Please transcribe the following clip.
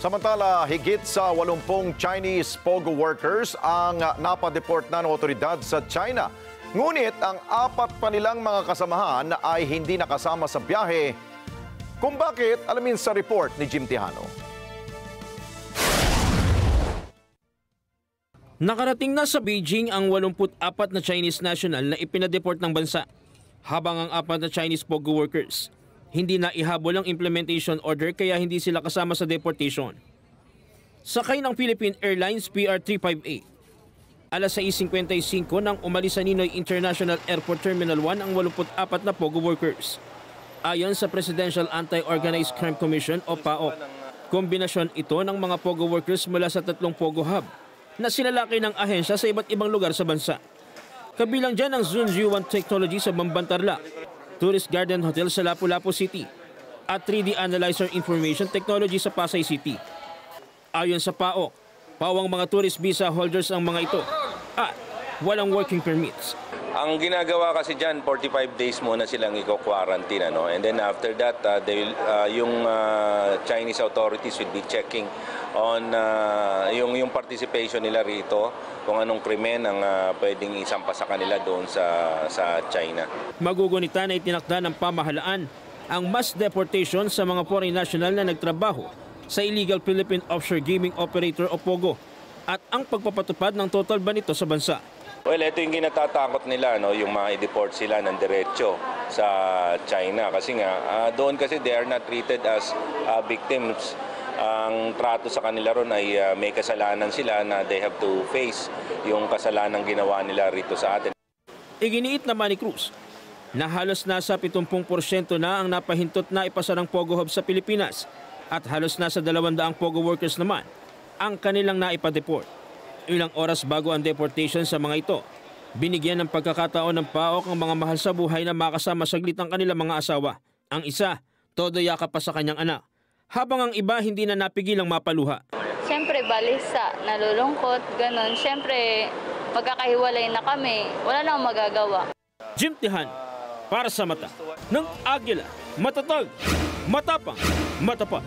Samantala, higit sa 80 Chinese POGO workers ang napadeport na ng otoridad sa China. Ngunit ang 4 pa nilang mga kasamahan ay hindi nakasama sa biyahe. Kung bakit, alamin sa report ni Jim Tejano. Nakarating na sa Beijing ang 84 na Chinese national na ipinadeport ng bansa, habang ang 4 na Chinese POGO workers hindi na ihabol ang implementation order kaya hindi sila kasama sa deportation. Sakay ng Philippine Airlines PR358. Alas 6:55 nang umalis sa Ninoy International Airport Terminal 1 ang 84 na POGO workers. Ayon sa Presidential Anti-Organized Crime Commission o PAOC, kombinasyon ito ng mga POGO workers mula sa 3 POGO hub na sinalaki ng ahensya sa iba't ibang lugar sa bansa. Kabilang dyan ang Zunzhu One Technology sa Bambantarlac, Tourist Garden Hotel sa Lapu-Lapu City at 3D Analyzer Information Technology sa Pasay City. Ayon sa PAOC, pawang mga tourist visa holders ang mga ito at walang working permits. Ang ginagawa kasi dyan, 45 days muna silang i-quarantine. And then after that, yung Chinese authorities will be checking on yung participation nila rito, kung anong krimen ang pwedeng isampa sa kanila doon sa China. Magugunita na itinakda ng pamahalaan ang mass deportation sa mga foreign national na nagtrabaho sa illegal Philippine Offshore Gaming Operator o POGO at ang pagpapatupad ng total ban nito sa bansa. Well, ito yung kinatatakot nila, yung mga i-deport sila ng diretso sa China. Kasi nga, doon kasi they are not treated as victims. Ang trato sa kanila ron ay may kasalanan sila na they have to face yung kasalanan ginawa nila rito sa atin. Iginiit naman ni Cruz na halos nasa 70% na ang napahintot na ipasa ng POGO hub sa Pilipinas at halos nasa 200 POGO workers naman ang kanilang naipadeport. Ilang oras bago ang deportation sa mga ito, binigyan ng pagkakataon ng PAOC ang mga mahal sa buhay na makasama saglit ang kanilang mga asawa. Ang isa, todo yakap pa sa kanyang anak, habang ang iba hindi na napigilang mapaluha. Siyempre balisa, nalulungkot, ganun. Siyempre magkakahiwalay na kami, wala na akong magagawa. Jim Tejano, para sa mata ng Agila, matatag, matapang, matapat.